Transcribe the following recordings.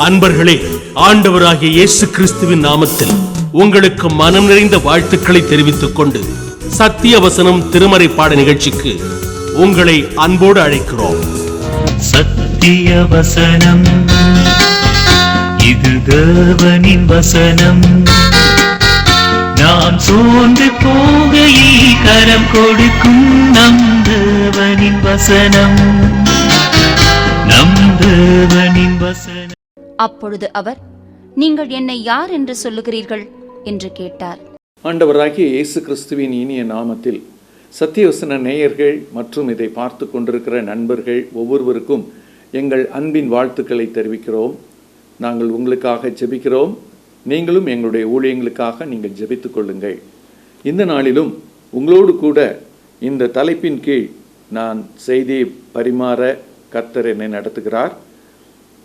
அன்பர்களே, ஆண்டவராகிய இயேசு கிறிஸ்துவின் நாமத்தில் உங்களுக்கு மனம் நிறைந்த வாழ்த்துக்களை தெரிவித்துக் கொண்டு சத்திய வசனம் திருமறை பாட நிகழ்ச்சிக்கு உங்களை அன்போடு அழைக்கிறோம். சத்திய வசனம், இது தேவனின் வசனம். நாம் சோர்ந்து போகையில் கரம் கொடுக்கும் நம் தேவனின் வசனம், நம் தேவனின் வசனம். அப்பொழுது அவர், நீங்கள் என்னை யார் என்று சொல்லுகிறீர்கள் என்று கேட்டார். ஆண்டவராகிய இயேசு கிறிஸ்துவின் இனிய நாமத்தில் சத்தியவசன நேயர்கள் மற்றும் இதை பார்த்து கொண்டிருக்கிற நண்பர்கள் ஒவ்வொருவருக்கும் எங்கள் அன்பின் வாழ்த்துக்களை தெரிவிக்கிறோம். நாங்கள் உங்களுக்காக ஜெபிக்கிறோம். நீங்களும் எங்களுடைய ஊழியங்களுக்காக நீங்கள் ஜெபித்துக் கொள்ளுங்கள். இந்த நாளிலும் உங்களோடு கூட இந்த தலைப்பின் கீழ் நான் செய்தியை பரிமாற கர்த்தர் என்னை நடத்துகிறார்.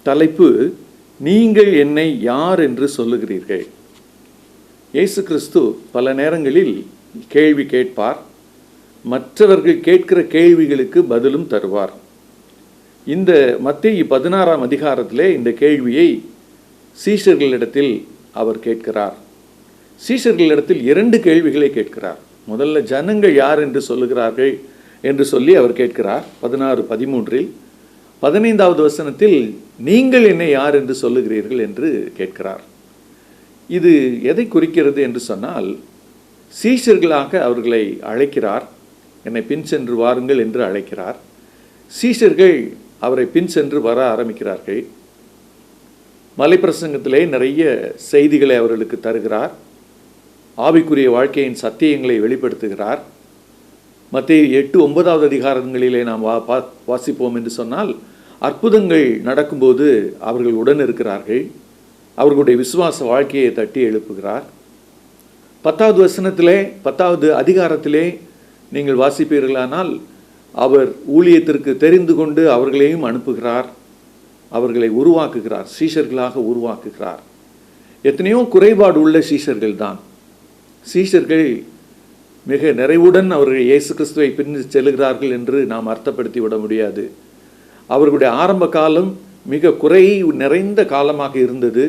தலைப்பு, நீங்கள் என்னை யார் என்று சொல்லுகிறீர்கள். இயேசு கிறிஸ்து பல நேரங்களில் கேள்வி கேட்பார். மற்றவர்கள் கேட்கிற கேள்விகளுக்கு பதிலும் தருவார். இந்த மத்தேயு 16ஆம் அதிகாரத்திலே இந்த கேள்வியை சீஷர்களிடத்தில் அவர் கேட்கிறார். சீஷர்களிடத்தில் 2 கேள்விகளை கேட்கிறார். முதல்ல ஜனங்கள் யார் என்று சொல்லுகிறார்கள் என்று சொல்லி அவர் கேட்கிறார் 16:13. 15வது வசனத்தில் நீங்கள் என்னை யார் என்று சொல்லுகிறீர்கள் என்று கேட்கிறார். இது எதை குறிக்கிறது என்று சொன்னால், சீஷர்களாக அவர்களை அழைக்கிறார். என்னை பின் சென்று வாருங்கள் என்று அழைக்கிறார். சீஷர்கள் அவரை பின் சென்று வர ஆரம்பிக்கிறார்கள். மலைப்பிரசங்கத்திலே நிறைய செய்திகளை அவர்களுக்கு தருகிறார். ஆவிக்குரிய வாழ்க்கையின் சத்தியங்களை வெளிப்படுத்துகிறார். மத்தேயு 8-9வது அதிகாரங்களிலே நாம் வாசிப்போம் என்று சொன்னால், அற்புதங்கள் நடக்கும்போது அவர்கள் உடன் இருக்கிறார்கள். அவர்களுடைய விசுவாச வாழ்க்கையை தட்டி எழுப்புகிறார். 10வது வசனத்திலே 10வது அதிகாரத்திலே நீங்கள் வாசிப்பீர்களானால், அவர் ஊழியத்திற்கு தெரிந்து கொண்டு அவர்களையும் அனுப்புகிறார். அவர்களை உருவாக்குகிறார், சீஷர்களாக உருவாக்குகிறார். எத்தனையோ குறைபாடு உள்ள சீஷர்கள் தான். சீஷர்கள் மிக நிறைவுடன் அவர்கள் இயேசு கிறிஸ்துவை பின் செல்கிறார்கள் என்று நாம் அர்த்தப்படுத்தி விட முடியாது. அவர்களுடைய ஆரம்ப காலம் மிக குறை நிறைந்த காலமாக இருந்தது.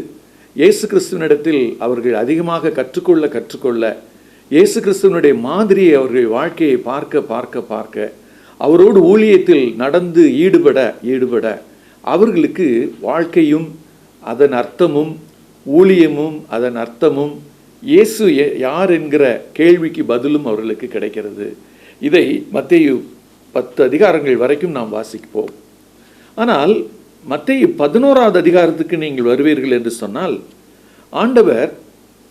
இயேசு கிறிஸ்துவனிடத்தில் அவர்கள் அதிகமாக கற்றுக்கொள்ள இயேசு கிறிஸ்துவனுடைய மாதிரியை அவர்கள் வாழ்க்கையை பார்க்க அவரோடு ஊழியத்தில் நடந்து ஈடுபட அவர்களுக்கு வாழ்க்கையும் அதன் அர்த்தமும் ஊழியமும் அதன் அர்த்தமும் இயேசு யார் என்கிற கேள்விக்கு பதிலும் அவர்களுக்கு கிடைக்கிறது. இதை மத்தேயு 10 அதிகாரங்கள் வரைக்கும் நாம் வாசிப்போம். ஆனால் மத்தேயு 11வது அதிகாரத்துக்கு நீங்கள் வருவீர்கள் என்று சொன்னால், ஆண்டவர்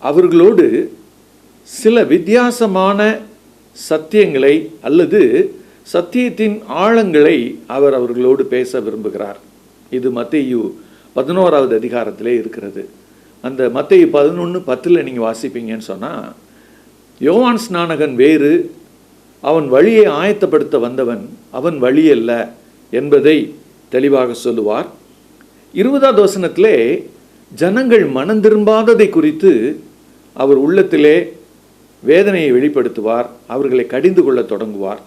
அவர்களோடு சில வித்தியாசமான சத்தியங்களை அல்லது சத்தியத்தின் ஆழங்களை அவர்களோடு பேச விரும்புகிறார். இது மத்தேயு 11வது அதிகாரத்திலே இருக்கிறது. அந்த மத்தேயு 11:10 நீங்கள் வாசிப்பீங்கன்னு சொன்னால், யோவான் ஸ்நானகன் வேறு, அவன் வழியை ஆயத்தப்படுத்த வந்தவன், அவன் வழி அல்ல என்பதை தெளிவாக சொல்லுவார். 20வது வசனத்திலே ஜனங்கள் மனம் திரும்பாததை குறித்து அவர் உள்ளத்திலே வேதனையை வெளிப்படுத்துவார். அவர்களை கடிந்து கொள்ள தொடங்குவார்.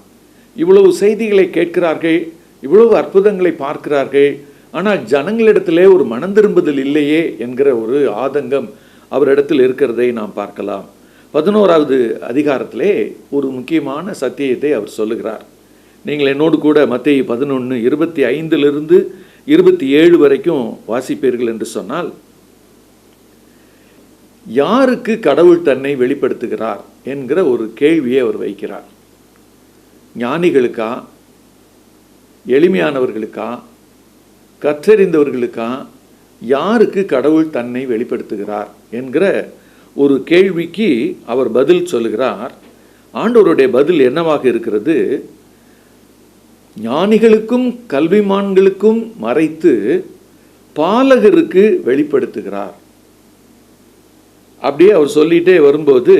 இவ்வளவு செய்திகளை கேட்கிறார்கள், இவ்வளவு அற்புதங்களை பார்க்கிறார்கள், ஆனால் ஜனங்களிடத்திலே ஒரு மனம் திரும்புதல் இல்லையே என்கிற ஒரு ஆதங்கம் அவரிடத்தில் இருக்கிறதை நாம் பார்க்கலாம். 11வது அதிகாரத்திலே ஒரு முக்கியமான சத்தியத்தை அவர் சொல்லுகிறார். நீங்கள் என்னோடு கூட மத்தேயு 11:25 27 வரைக்கும் வாசிப்பீர்கள் என்று சொன்னால், யாருக்கு கடவுள் தன்னை வெளிப்படுத்துகிறார் என்கிற ஒரு கேள்வியை அவர் வைக்கிறார். ஞானிகளுக்கா, எளிமையானவர்களுக்கா, கற்றறிந்தவர்களுக்கா, யாருக்கு கடவுள் தன்னை வெளிப்படுத்துகிறார் என்கிற ஒரு கேள்விக்கு அவர் பதில் சொல்லுகிறார். ஆண்டவருடைய பதில் என்னவாக இருக்கிறது? ஞானிகளுக்கும் கல்விமான்களுக்கும் மறைத்து பாலகருக்கு வெளிப்படுத்துகிறார். அப்படியே அவர் சொல்லிட்டே வரும்போது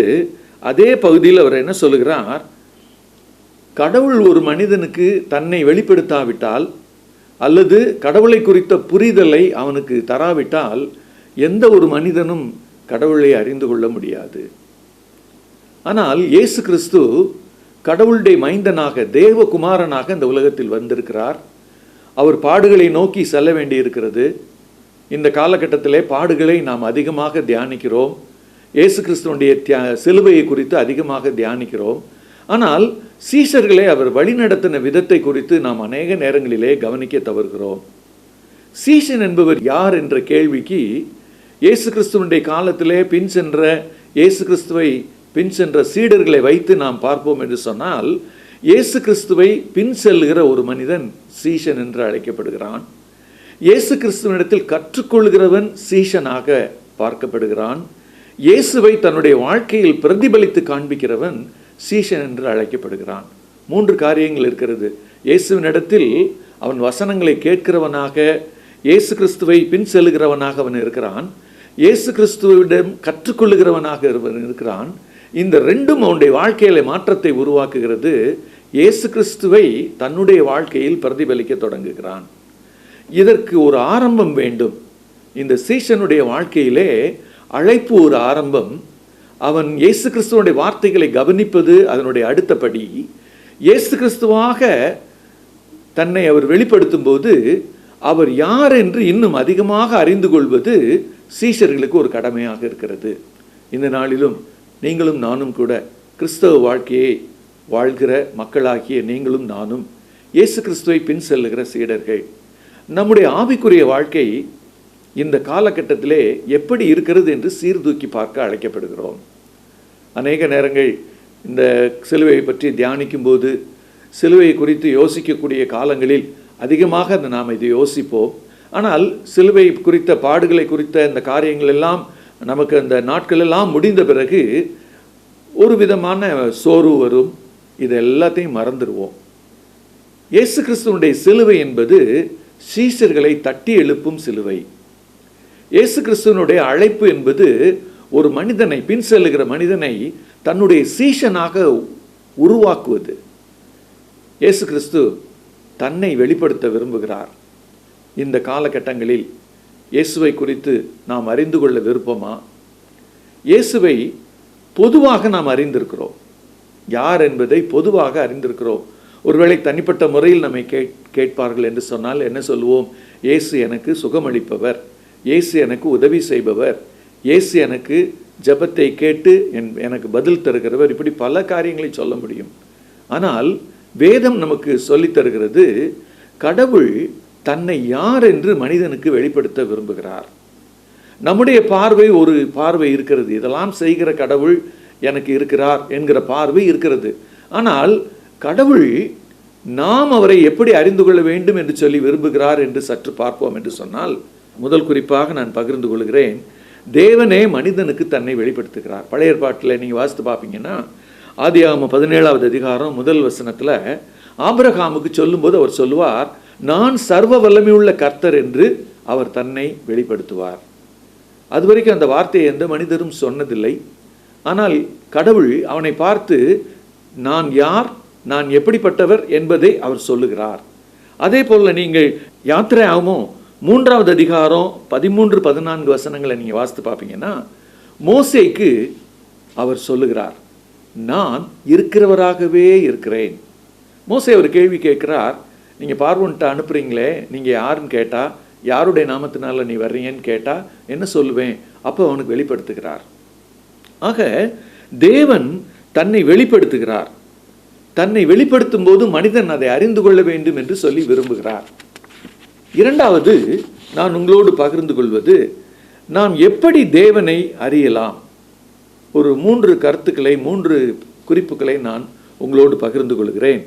அதே பகுதியில் அவர் என்ன சொல்லுகிறார்? கடவுள் ஒரு மனிதனுக்கு தன்னை வெளிப்படுத்தாவிட்டால் அல்லது கடவுளை குறித்த புரிதலை அவனுக்கு தராவிட்டால் எந்த ஒரு மனிதனும் கடவுளை அறிந்து கொள்ள முடியாது. ஆனால் இயேசு கிறிஸ்து கடவுளுடைய மைந்தனாக, தேவகுமாரனாக இந்த உலகத்தில் வந்திருக்கிறார். அவர் பாடுகளை நோக்கி செல்ல வேண்டி இருக்கிறது. இந்த காலகட்டத்திலே பாடுகளை நாம் அதிகமாக தியானிக்கிறோம். இயேசு கிறிஸ்துவனுடைய சிலுவையை குறித்து அதிகமாக தியானிக்கிறோம். ஆனால் சீஷர்களை அவர் வழிநடத்தின விதத்தை குறித்து நாம் அநேக நேரங்களிலே கவனிக்க தவறுகிறோம். சீஷன் என்பவர் யார் என்ற கேள்விக்கு இயேசு கிறிஸ்துவனுடைய காலத்திலே பின் சென்ற இயேசு கிறிஸ்துவை பின் சென்ற சீடர்களை வைத்து நாம் பார்ப்போம் என்று சொன்னால், இயேசு கிறிஸ்துவை பின் செல்லுகிற ஒரு மனிதன் சீஷன் என்று அழைக்கப்படுகிறான். இயேசு கிறிஸ்துவனிடத்தில் கற்றுக்கொள்கிறவன் சீஷனாக பார்க்கப்படுகிறான். இயேசுவை தன்னுடைய வாழ்க்கையில் பிரதிபலித்து காண்பிக்கிறவன் சீஷன் என்று அழைக்கப்படுகிறான். 3 காரியங்கள் இருக்கிறது. இயேசுவினிடத்தில் அவன் வசனங்களை கேட்கிறவனாக, இயேசு கிறிஸ்துவை பின் செல்லுகிறவனாக அவன் இருக்கிறான். இயேசு கிறிஸ்துவிடம் கற்றுக்கொள்ளுகிறவனாக இருக்கிறான். இந்த ரெண்டும் அவனுடைய வாழ்க்கையில மாற்றத்தை உருவாக்குகிறது. இயேசு கிறிஸ்துவை தன்னுடைய வாழ்க்கையில் பிரதிபலிக்க தொடங்குகிறான். இதற்கு ஒரு ஆரம்பம் வேண்டும். இந்த சீஷனுடைய வாழ்க்கையிலே அழைப்பு ஒரு ஆரம்பம். அவன் இயேசு கிறிஸ்துவனுடைய வார்த்தைகளை கவனிப்பது அதனுடைய அடுத்த படி. இயேசு கிறிஸ்துவாக தன்னை அவர் வெளிப்படுத்தும் போது அவர் யார் என்று இன்னும் அதிகமாக அறிந்து கொள்வது சீஷர்களுக்கு ஒரு கடமையாக இருக்கிறது. இந்த நாளிலும் நீங்களும் நானும் கூட கிறிஸ்தவ வாழ்க்கையை வாழ்கிற மக்களாகிய நீங்களும் நானும் இயேசு கிறிஸ்துவை பின் செல்லுகிற சீடர்கள். நம்முடைய ஆவிக்குரிய வாழ்க்கை இந்த காலகட்டத்திலே எப்படி இருக்கிறது என்று சீர்தூக்கி பார்க்க அழைக்கப்படுகிறோம். அநேக நேரங்கள் இந்த சிலுவையை பற்றி தியானிக்கும் போது, சிலுவையை குறித்து யோசிக்கக்கூடிய காலங்களில் அதிகமாக நாம் இதை யோசிப்போம். ஆனால் சிலுவை குறித்த பாடுகளை குறித்த இந்த காரியங்கள் எல்லாம் நமக்கு அந்த நாட்கள் எல்லாம் முடிந்த பிறகு ஒரு விதமான சோர்வு வரும். இது எல்லாத்தையும் மறந்துடுவோம். இயேசு கிறிஸ்துவனுடைய சிலுவை என்பது சீஷர்களை தட்டி எழுப்பும் சிலுவை. இயேசு கிறிஸ்துவனுடைய அழைப்பு என்பது ஒரு மனிதனை, பின் செல்லுகிற மனிதனை தன்னுடைய சீஷனாக உருவாக்குவது. இயேசு கிறிஸ்து தன்னை வெளிப்படுத்த விரும்புகிறார். இந்த காலகட்டங்களில் இயேசுவை குறித்து நாம் அறிந்து கொள்ள விருப்பமா? இயேசுவை பொதுவாக நாம் அறிந்திருக்கிறோம். யார் என்பதை பொதுவாக அறிந்திருக்கிறோம். ஒருவேளை தனிப்பட்ட முறையில் நம்மை கேட்பார்கள் என்று சொன்னால் என்ன சொல்லுவோம்? இயேசு எனக்கு சுகமளிப்பவர், இயேசு எனக்கு உதவி செய்பவர், இயேசு எனக்கு ஜெபத்தை கேட்டு எனக்கு பதில் தருகிறவர், இப்படி பல காரியங்களை சொல்ல முடியும். ஆனால் வேதம் நமக்கு சொல்லித் தருகிறது, கடவுள் தன்னை யார் என்று மனிதனுக்கு வெளிப்படுத்த விரும்புகிறார். நம்முடைய பார்வை ஒரு பார்வை இருக்கிறது. இதெல்லாம் செய்கிற கடவுள் எனக்கு இருக்கிறார் என்கிற பார்வை இருக்கிறது. ஆனால் கடவுள் நாம் அவரை எப்படி அறிந்து கொள்ள வேண்டும் என்று சொல்லி விரும்புகிறார் என்று சற்று பார்ப்போம் என்று சொன்னால், முதல் குறிப்பாக நான் பகிர்ந்து கொள்கிறேன். தேவனே மனிதனுக்கு தன்னை வெளிப்படுத்துகிறார். பழைய ஏற்பாட்டில் நீங்கள் வாசித்து பார்ப்பீங்கன்னா, ஆதியாகமம் 17வது அதிகாரம் 1 வசனத்தில் ஆபிரகாமுக்கு சொல்லும்போது அவர் சொல்லுவார், நான் சர்வ வல்லமையுள்ள கர்த்தர் என்று அவர் தன்னை வெளிப்படுத்துவார். அது வரைக்கும் அந்த வார்த்தையை எந்த மனிதரும் சொன்னதில்லை. ஆனால் கடவுள் அவனை பார்த்து நான் யார், நான் எப்படிப்பட்டவர் என்பதை அவர் சொல்லுகிறார். அதே போல நீங்கள் யாத்திரையாகமம் 3வது அதிகாரம் 13-14 வசனங்களை நீங்கள் வாசித்து பார்ப்பீங்கன்னா, மோசேக்கு அவர் சொல்லுகிறார், நான் இருக்கிறவராகவே இருக்கிறேன். மோசே ஒரு கேள்வி கேட்கிறார், நீங்கள் பார்வோன்ட்ட அனுப்புறீங்களே, நீங்கள் யாருன்னு கேட்டால், யாருடைய நாமத்தினால நீ வர்றீங்கன்னு கேட்டால் என்ன சொல்லுவேன்? அப்போ அவனுக்கு வெளிப்படுத்துகிறார். ஆக தேவன் தன்னை வெளிப்படுத்துகிறார். தன்னை வெளிப்படுத்தும் போது மனிதன் அதை அறிந்து கொள்ள வேண்டும் என்று சொல்லி விரும்புகிறார். இரண்டாவது நான் உங்களோடு பகிர்ந்து கொள்வது, நாம் எப்படி தேவனை அறியலாம்? ஒரு 3 கருத்துக்களை, 3 குறிப்புகளை நான் உங்களோடு பகிர்ந்து கொள்கிறேன்.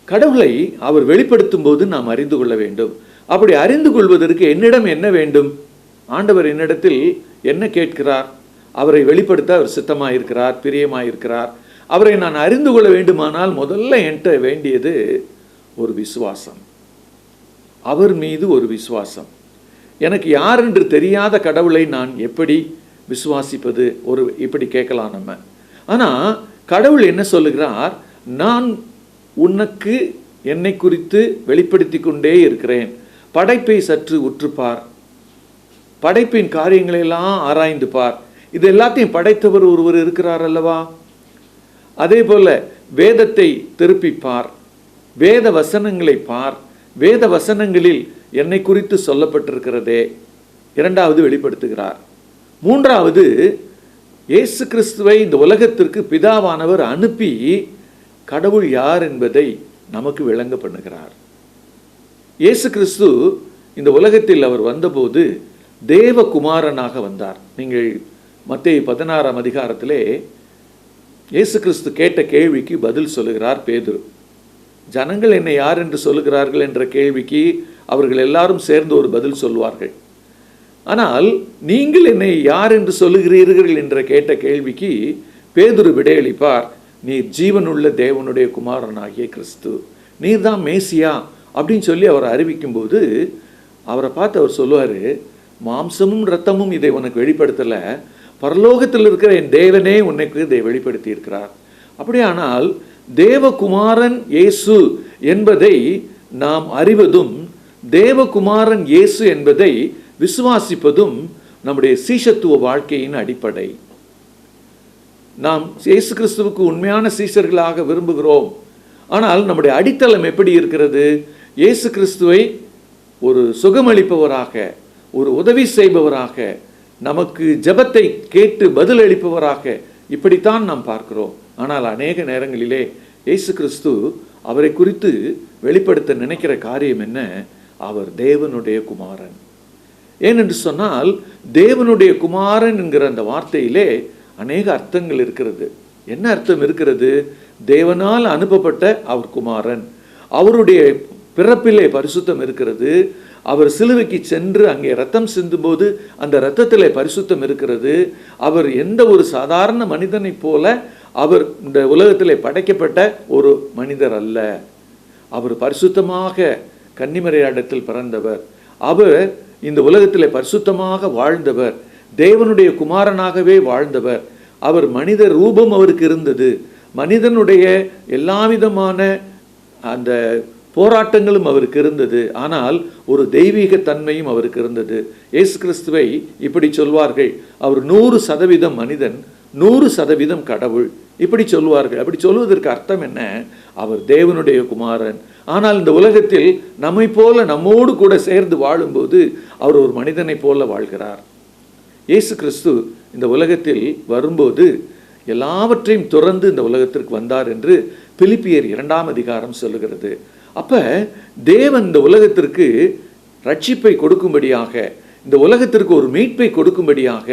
கடவுளை அவர் வெளிப்படுத்தும் போது நாம் அறிந்து கொள்ள வேண்டும். அப்படி அறிந்து கொள்வதற்கு என்னிடம் என்ன வேண்டும்? ஆண்டவர் என்னிடத்தில் என்ன கேட்கிறார்? அவரை வெளிப்படுத்த அவர் சித்தமாயிருக்கிறார், பிரியமாயிருக்கிறார். அவரை நான் அறிந்து கொள்ள வேண்டுமானால் முதல்ல என்கிட்ட வேண்டியது ஒரு விசுவாசம். அவர் மீது ஒரு விசுவாசம். எனக்கு யார் என்று தெரியாத கடவுளை நான் எப்படி விசுவாசிப்பது? இப்படி கேட்கலாம் நம்ம. ஆனால் கடவுள் என்ன சொல்லுகிறார்? நான் உனக்கு என்னை குறித்து வெளிப்படுத்தி கொண்டே இருக்கிறேன். படைப்பை சற்று உற்றுப்பார், படைப்பின் காரியங்களெல்லாம் ஆராய்ந்து பார். இது எல்லாத்தையும் படைத்தவர் ஒருவர் இருக்கிறார் அல்லவா? அதே போல வேதத்தை திருப்பி பார், வேத வசனங்களை பார், வேத வசனங்களில் என்னை குறித்து சொல்லப்பட்டிருக்கிறதே இரண்டாவது வெளிப்படுத்துகிறார். மூன்றாவது, இயேசு கிறிஸ்துவை இந்த உலகத்திற்கு பிதாவானவர் அனுப்பி கடவுள் யார் என்பதை நமக்கு விளங்க பண்ணுகிறார். இயேசு கிறிஸ்து இந்த உலகத்தில் அவர் வந்தபோது தேவகுமாரனாக வந்தார். நீங்கள் மத்தேயு 16ஆம் அதிகாரத்திலே இயேசு கிறிஸ்து கேட்ட கேள்விக்கு பதில் சொல்லுகிறார் பேதுரு. ஜனங்கள் என்னை யார் என்று சொல்லுகிறார்கள் என்ற கேள்விக்கு அவர்கள் எல்லாரும் சேர்ந்து ஒரு பதில் சொல்வார்கள். ஆனால் நீங்கள் என்னை யார் என்று சொல்லுகிறீர்கள் என்ற கேட்ட கேள்விக்கு பேதுரு விடையளிப்பார், நீர் ஜீவனுள்ள தேவனுடைய குமாரனாகிய கிறிஸ்து, நீர் தான் மேசியா அப்படின்னு சொல்லி அவர் அறிவிக்கும்போது அவரை பார்த்து அவர் சொல்லுவார், மாம்சமும் இரத்தமும் இதை உனக்கு வெளிப்படுத்தலை, பரலோகத்தில் இருக்கிற என் தேவனே உனக்கு இதை வெளிப்படுத்தி இருக்கிறார். அப்படியானால் தேவகுமாரன் இயேசு என்பதை நாம் அறிவதும் தேவகுமாரன் இயேசு என்பதை விசுவாசிப்பதும் நம்முடைய சீஷத்துவ வாழ்க்கையின் அடிப்படை. நாம் இயேசு கிறிஸ்துவுக்கு உண்மையான சீஷர்களாக விரும்புகிறோம். ஆனால் நம்முடைய அடித்தளம் எப்படி இருக்கிறது? இயேசு கிறிஸ்துவை ஒரு சுகமளிப்பவராக, ஒரு உதவி செய்பவராக, நமக்கு ஜெபத்தை கேட்டு பதில் அளிப்பவராக இப்படித்தான் நாம் பார்க்கிறோம். ஆனால் அநேக நேரங்களிலே இயேசு கிறிஸ்து அவரை குறித்து வெளிப்படுத்த நினைக்கிற காரியம் என்ன? அவர் தேவனுடைய குமாரன். ஏனென்று சொன்னால் தேவனுடைய குமாரன் என்கிற அந்த வார்த்தையிலே அநேக அர்த்தங்கள் இருக்கிறது. என்ன அர்த்தம் இருக்கிறது? தேவனால் அனுப்பப்பட்ட அவர் குமாரன், அவருடைய பிறப்பிலே பரிசுத்தம் இருக்கிறது, அவர் சிலுவைக்கு சென்று அங்கே ரத்தம் சிந்தும்போது அந்த இரத்தத்திலே பரிசுத்தம் இருக்கிறது. அவர் எந்த ஒரு சாதாரண மனிதனைப் போல அவர் இந்த உலகத்திலே படைக்கப்பட்ட ஒரு மனிதர் அல்ல. அவர் பரிசுத்தமாக கன்னிமரியாளிடத்தில் பிறந்தவர். அவர் இந்த உலகத்திலே பரிசுத்தமாக வாழ்ந்தவர், தேவனுடைய குமாரனாகவே வாழ்ந்தவர். அவர் மனித ரூபம் அவருக்கு இருந்தது. மனிதனுடைய எல்லா விதமான அந்த போராட்டங்களும் அவருக்கு இருந்தது. ஆனால் ஒரு தெய்வீக தன்மையும் அவருக்கு இருந்தது. இயேசு கிறிஸ்துவை இப்படி சொல்வார்கள், அவர் 100% மனிதன், 100% கடவுள், இப்படி சொல்வார்கள். அப்படி சொல்வதற்கு அர்த்தம் என்ன? அவர் தேவனுடைய குமாரன். ஆனால் இந்த உலகத்தில் நம்மை போல நம்மோடு கூட சேர்ந்து வாழும்போது அவர் ஒரு மனிதனை போல வாழ்கிறார். இயேசு கிறிஸ்து இந்த உலகத்தில் வரும்போது எல்லாவற்றையும் துறந்து இந்த உலகத்திற்கு வந்தார் என்று பிலிப்பியர் 2ஆம் அதிகாரம் சொல்லுகிறது. அப்ப தேவன் இந்த உலகத்திற்கு ரட்சிப்பை கொடுக்கும்படியாக, இந்த உலகத்திற்கு ஒரு மீட்பை கொடுக்கும்படியாக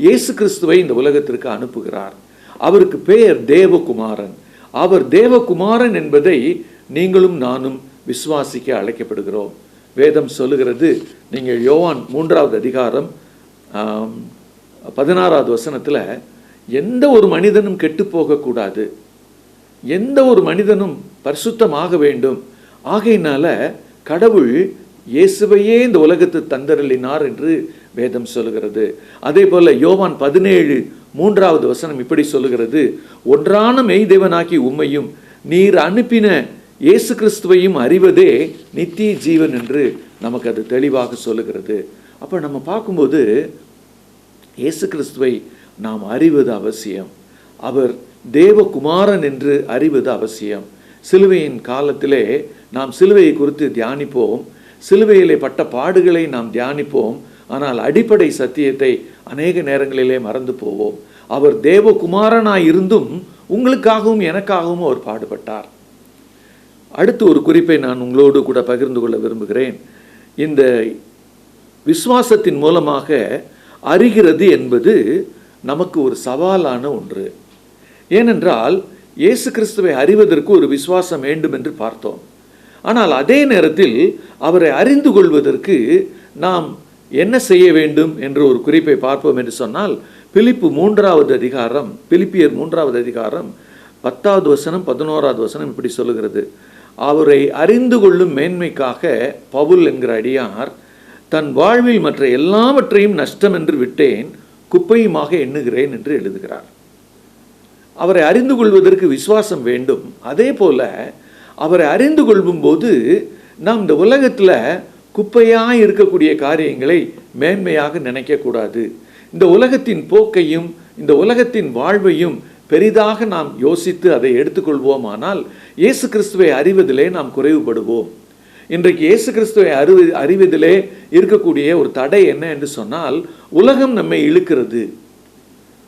இயேசு கிறிஸ்துவை இந்த உலகத்திற்கு அனுப்புகிறார். அவருக்கு பெயர் தேவகுமாரன். அவர் தேவகுமாரன் என்பதை நீங்களும் நானும் விசுவாசிக்க அழைக்கப்படுகிறோம். வேதம் சொல்லுகிறது, நீங்கள் யோவான் 3ஆவது அதிகாரம் 16ஆவது வசனத்தில், எந்த ஒரு மனிதனும் கெட்டு போகக்கூடாது, எந்த ஒரு மனிதனும் பரிசுத்தமாக வேண்டும், ஆகையினால கடவுள் இயேசுவையே இந்த உலகத்து தந்தருளினார் என்று வேதம் சொல்லுகிறது. அதே போல யோவான் 17:3ஆவது வசனம் இப்படி சொல்லுகிறது, ஒன்றான மெய்தேவனாக்கி உம்மையும் நீர் அனுப்பின இயேசு கிறிஸ்துவையும் அறிவதே நித்திய ஜீவன் என்று நமக்கு அது தெளிவாக சொல்லுகிறது. அப்போ நம்ம பார்க்கும்போது இயேசு கிறிஸ்துவை நாம் அறிவது அவசியம். அவர் தேவகுமாரன் என்று அறிவது அவசியம். சிலுவையின் காலத்திலே நாம் சிலுவையை குறித்து தியானிப்போம், சிலுவையிலே பட்ட பாடுகளை நாம் தியானிப்போம். ஆனால் அடிப்படை சத்தியத்தை அநேக நேரங்களிலே மறந்து போவோம். அவர் தேவகுமாரனாய் இருந்தும் உங்களுக்காகவும் எனக்காகவும் அவர் பாடுபட்டார். அடுத்து ஒரு குறிப்பை நான் உங்களோடு கூட பகிர்ந்து கொள்ள விரும்புகிறேன். இந்த விசுவாசத்தின் மூலமாக அறிகிறது என்பது நமக்கு ஒரு சவாலான ஒன்று. ஏனென்றால் இயேசு கிறிஸ்துவை அறிவதற்கு ஒரு விசுவாசம் வேண்டும் என்று பார்த்தோம். ஆனால் அதே நேரத்தில் அவரை அறிந்து கொள்வதற்கு நாம் என்ன செய்ய வேண்டும் என்று ஒரு குறிப்பை பார்ப்போம் என்று சொன்னால், பிலிப்பியர் 3ஆவது அதிகாரம் 10வது வசனம் 11வது வசனம் இப்படி சொல்லுகிறது, அவரை அறிந்து கொள்ளும் மேன்மைக்காக பவுல் என்கிற அடியார் தன் வாழ்வில் மற்ற எல்லாவற்றையும் நஷ்டம் என்று விட்டேன், குப்பையுமாக எண்ணுகிறேன் என்று எழுதுகிறார். அவரை அறிந்து கொள்வதற்கு விசுவாசம் வேண்டும். அதே போல அவரை அறிந்து கொள்ளும் போது நாம் இந்த உலகத்தில் குப்பையாக இருக்கக்கூடிய காரியங்களை மேன்மையாக நினைக்கக்கூடாது. இந்த உலகத்தின் போக்கையும் இந்த உலகத்தின் வாழ்வையும் பெரிதாக நாம் யோசித்து அதை எடுத்துக்கொள்வோமானால் இயேசு கிறிஸ்துவை அறிவதிலே நாம் குறைவுபடுவோம். இன்றைக்கு இயேசு கிறிஸ்துவை அறிவதிலே இருக்கக்கூடிய ஒரு தடை என்ன என்று சொன்னால், உலகம் நம்மை இழுக்கிறது.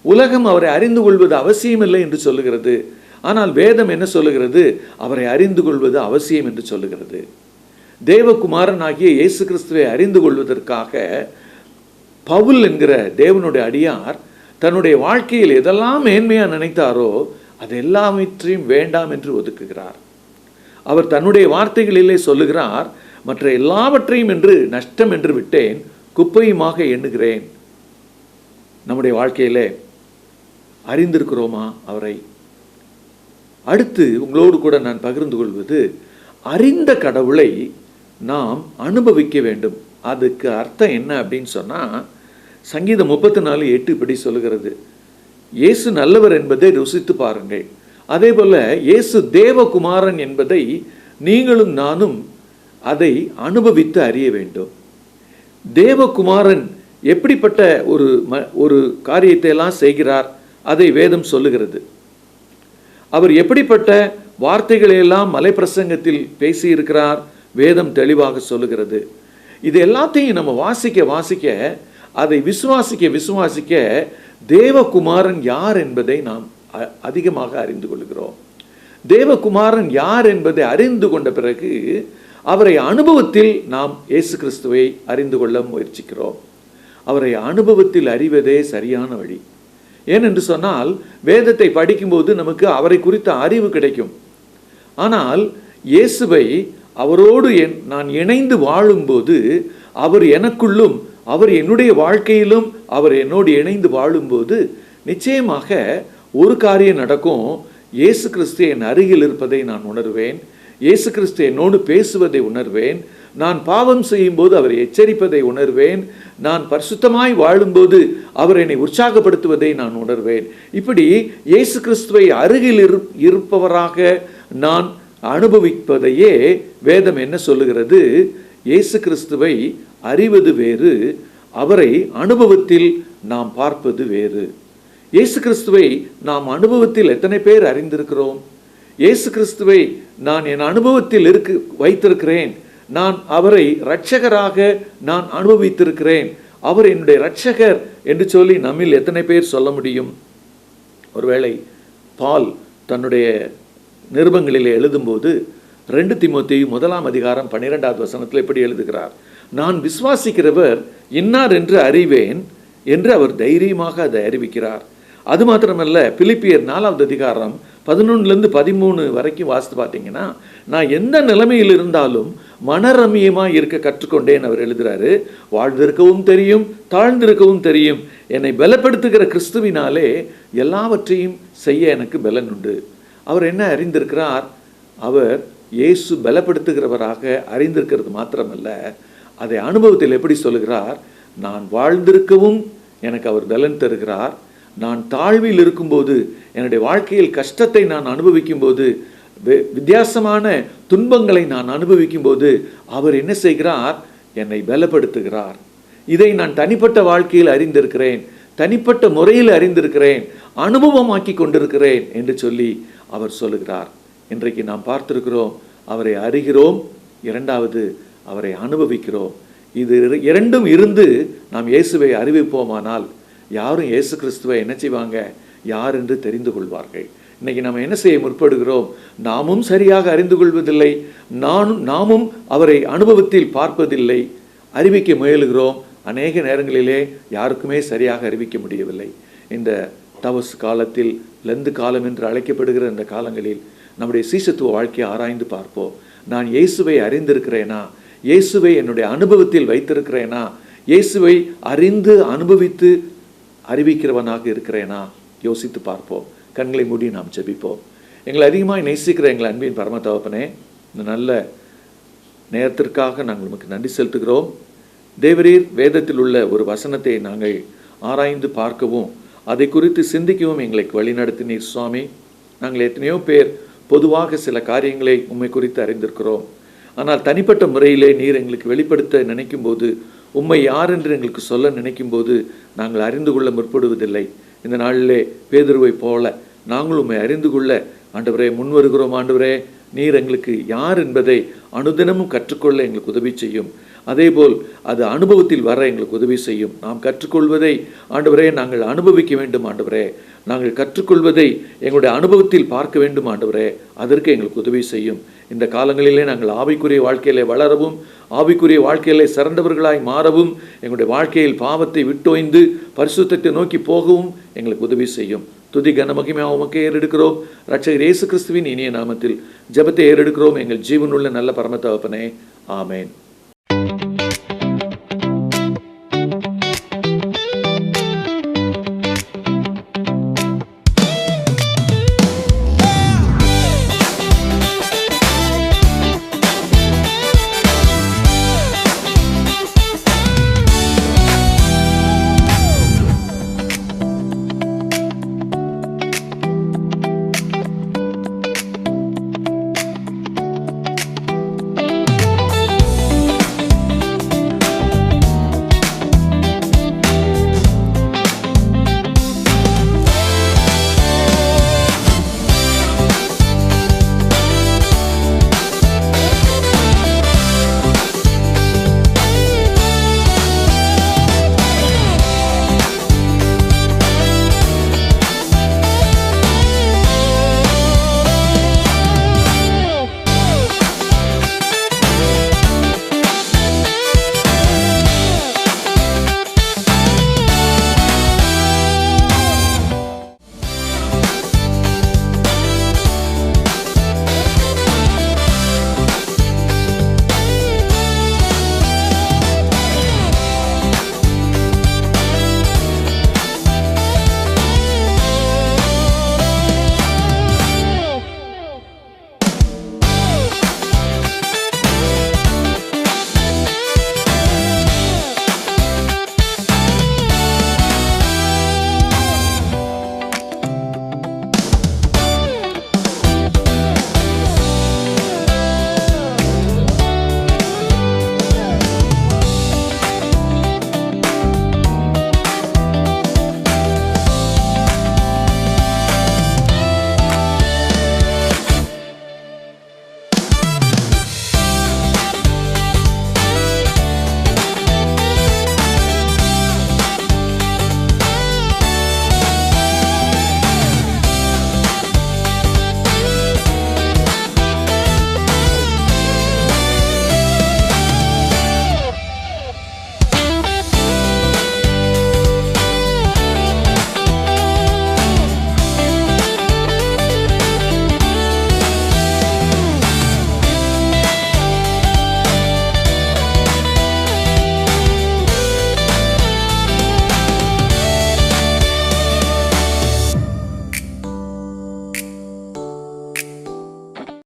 உலகம் அவரை அறிந்து கொள்வது அவசியமில்லை என்று சொல்லுகிறது. ஆனால் வேதம் என்ன சொல்லுகிறது? அவரை அறிந்து கொள்வது அவசியம் என்று சொல்லுகிறது. தேவகுமாரன் ஆகிய இயேசு கிறிஸ்துவை அறிந்து கொள்வதற்காக பவுல் என்கிற தேவனுடைய அடியார் தன்னுடைய வாழ்க்கையில் எதெல்லாம் மேன்மையா நினைத்தாரோ அது எல்லாவற்றையும் வேண்டாம் என்று ஒதுக்குகிறார். அவர் தன்னுடைய வார்த்தைகளிலே சொல்லுகிறார், மற்ற எல்லாவற்றையும் என்று நஷ்டம் என்று விட்டேன், குப்பையுமாக எண்ணுகிறேன். நம்முடைய வாழ்க்கையிலே அறிந்திருக்கிறோமா அவரை? அடுத்து உங்களோடு கூட நான் பகிர்ந்து கொள்வது, அறிந்த கடவுளை நாம் அனுபவிக்க வேண்டும். அதுக்கு அர்த்தம் என்ன அப்படின்னு சொன்னா, சங்கீதம் 34:8 இப்படி சொல்லுகிறது, இயேசு நல்லவர் என்பதை ருசித்து பாருங்கள். அதே போல இயேசு தேவகுமாரன் என்பதை நீங்களும் நானும் அதை அனுபவித்து அறிய வேண்டும். தேவகுமாரன் எப்படிப்பட்ட ஒரு காரியத்தை எல்லாம் செய்கிறார் அதை வேதம் சொல்லுகிறது. அவர் எப்படிப்பட்ட வார்த்தைகளை எல்லாம் மலைப்பிரசங்கத்தில் பேசியிருக்கிறார் வேதம் தெளிவாக சொல்லுகிறது. இது எல்லாத்தையும் நம்ம வாசிக்க அதை விசுவாசிக்க தேவகுமாரன் யார் என்பதை நாம் அதிகமாக அறிந்து கொள்கிறோம். தேவகுமாரன் யார் என்பதை அறிந்து கொண்ட பிறகு அவரை அனுபவத்தில் நாம் இயேசு கிறிஸ்துவை அறிந்து கொள்ள முயற்சிக்கிறோம். அவரை அனுபவத்தில் அறிவதே சரியான வழி. ஏனென்று சொன்னால், வேதத்தை படிக்கும்போது நமக்கு அவரை குறித்த அறிவு கிடைக்கும். ஆனால் இயேசுவை அவரோடு நான் இணைந்து வாழும்போது, அவர் எனக்குள்ளும் அவர் என்னுடைய வாழ்க்கையிலும் அவர் என்னோடு இணைந்து வாழும்போது நிச்சயமாக ஒரு காரியம் நடக்கும். இயேசு கிறிஸ்து என் அருகில் இருப்பதை நான் உணர்வேன். இயேசு கிறிஸ்து என்னோடு பேசுவதை உணர்வேன். நான் பாவம் செய்யும் போது அவரை எச்சரிப்பதை உணர்வேன். நான் பரிசுத்தமாய் வாழும்போது அவர் என்னை உற்சாகப்படுத்துவதை நான் உணர்வேன். இப்படி இயேசு கிறிஸ்துவை அருகில் இருப்பவராக நான் அனுபவிப்பதையே வேதம் என்ன சொல்லுகிறது? இயேசு கிறிஸ்துவை அறிவது வேறு, அவரை அனுபவத்தில் நாம் பார்ப்பது வேறு. இயேசு கிறிஸ்துவை நாம் அனுபவத்தில் எத்தனை பேர் அறிந்திருக்கிறோம்? இயேசு கிறிஸ்துவை நான் என் அனுபவத்தில் வைத்திருக்கிறேன். நான் அவரை இரட்சகராக நான் அனுபவித்திருக்கிறேன். அவர் என்னுடைய இரட்சகர் என்று சொல்லி நம்மில் எத்தனை பேர் சொல்ல முடியும்? ஒருவேளை பால் தன்னுடைய நிருபங்களிலே எழுதும்போது 2 தீமோத்தேயு 1:12 எப்படி எழுதுகிறார்? நான் விசுவாசிக்கிறவர் இன்னார் என்று அறிவேன் என்று அவர் தைரியமாக அதை அறிவிக்கிறார். அது மாத்திரமல்ல, பிலிப்பியர் 4:11-13 வரைக்கும் வாசித்து பார்த்தீங்கன்னா, நான் எந்த நிலைமையில் இருந்தாலும் மனரமியமாக இருக்க கற்றுக்கொண்டேன் அவர் எழுதுறாரு. வாழ்ந்திருக்கவும் தெரியும், தாழ்ந்திருக்கவும் தெரியும், என்னை பலப்படுத்துகிற கிறிஸ்துவினாலே எல்லாவற்றையும் செய்ய எனக்கு பலன் உண்டு. அவர் என்ன அறிந்திருக்கிறார்? அவர் இயேசு பலப்படுத்துகிறவராக அறிந்திருக்கிறது மாத்திரமல்ல, அதை அனுபவத்தில் எப்படி சொல்லுகிறார்? நான் வாழ்ந்திருக்கவும் எனக்கு அவர் பலன் தருகிறார். நான் தாழ்வில் இருக்கும்போது, என்னுடைய வாழ்க்கையில் கஷ்டத்தை நான் அனுபவிக்கும் போது, வித்தியாசமான துன்பங்களை நான் அனுபவிக்கும் போது அவர் என்ன செய்கிறார்? என்னை பலப்படுத்துகிறார். இதை நான் தனிப்பட்ட வாழ்க்கையில் அறிந்திருக்கிறேன், தனிப்பட்ட முறையில் அறிந்திருக்கிறேன், அனுபவமாக்கி கொண்டிருக்கிறேன் என்று சொல்லி அவர் சொல்லுகிறார். இன்றைக்கு நாம் பார்த்திருக்கிறோம், அவரை அறிகிறோம், இரண்டாவது அவரை அனுபவிக்கிறோம். இது இரண்டும் இருந்து நாம் இயேசுவை அறிவிப்போமானால் யாரும் இயேசு கிறிஸ்துவை என்ன செய்வாங்க? யார் என்று தெரிந்து கொள்வார்கள். இன்னைக்கு நம்ம என்ன செய்ய முற்படுகிறோம்? நாமும் சரியாக அறிந்து கொள்வதில்லை, நாமும் அவரை அனுபவத்தில் பார்ப்பதில்லை, அறிவிக்க முயலுகிறோம். அநேக நேரங்களிலே யாருக்குமே சரியாக அறிவிக்க முடியவில்லை. இந்த தவஸ் காலத்தில், லந்து காலம் என்று அழைக்கப்படுகிற இந்த காலங்களில் நம்முடைய சீசத்துவ வாழ்க்கையை ஆராய்ந்து பார்ப்போம். நான் இயேசுவை அறிந்திருக்கிறேனா? இயேசுவை என்னுடைய அனுபவத்தில் வைத்திருக்கிறேனா? இயேசுவை அறிந்து அனுபவித்து அறிவிக்கிறவனாக இருக்கிறேனா? யோசித்து பார்ப்போம். கண்களை மூடி நாம் ஜெபிப்போம். எங்களை அதிகமாக நேசிக்கிற எங்கள் அன்பின் பரம தகப்பனே, இந்த நல்ல நேரத்திற்காக நாங்கள் உமக்கு நன்றி செலுத்துகிறோம். தேவரீர் வேதத்தில் உள்ள ஒரு வசனத்தை நாங்கள் ஆராய்ந்து பார்க்கவும் அதை குறித்து சிந்திக்கவும் எங்களை வழிநடத்தினீர் சுவாமி. நாங்கள் எத்தனையோ பேர் பொதுவாக சில காரியங்களை உம்மை குறித்து அறிந்திருக்கிறோம். ஆனால் தனிப்பட்ட முறையிலே நீர் எங்களுக்கு வெளிப்படுத்த நினைக்கும் போது, உம்மை யார் என்று எங்களுக்கு சொல்ல நினைக்கும் போது நாங்கள் அறிந்து கொள்ள முற்படுவதில்லை. இந்த நாளிலே பேதுருவை போல நாங்கள் உம்மை அறிந்து கொள்ள ஆண்டவரே முன் வருகிறோம். ஆண்டவரே, நீர் எங்களுக்கு யார் என்பதை அனுதினமும் கற்றுக்கொள்ள எங்களுக்கு உதவி செய்யும். அதேபோல் அது அனுபவத்தில் வர எங்களுக்கு உதவி செய்யும். நாம் கற்றுக்கொள்வதை ஆண்டவரே நாங்கள் அனுபவிக்க வேண்டும் ஆண்டவரே. நாங்கள் கற்றுக்கொள்வதை எங்களுடைய அனுபவத்தில் பார்க்க வேண்டும் ஆண்டவரே. அதற்கு எங்களுக்கு உதவி செய்யும். இந்த காலங்களிலே நாங்கள் ஆவிக்குரிய வாழ்க்கையிலே வளரவும், ஆவிக்குரிய வாழ்க்கையிலே சிறந்தவர்களாய் மாறவும், எங்களுடைய வாழ்க்கையில் பாவத்தை விட்டோய்ந்து பரிசுத்தத்தை நோக்கி போகவும் எங்களுக்கு உதவி செய்யும். துதி கன மகிமையாக உமக்கே ஏறெடுக்கிறோம். இரட்சகர் இயேசு கிறிஸ்துவின் இனிய நாமத்தில் ஜெபத்தை ஏறெடுக்கிறோம் எங்கள் ஜீவனுள்ள நல்ல பரம தகப்பனே. ஆமேன்.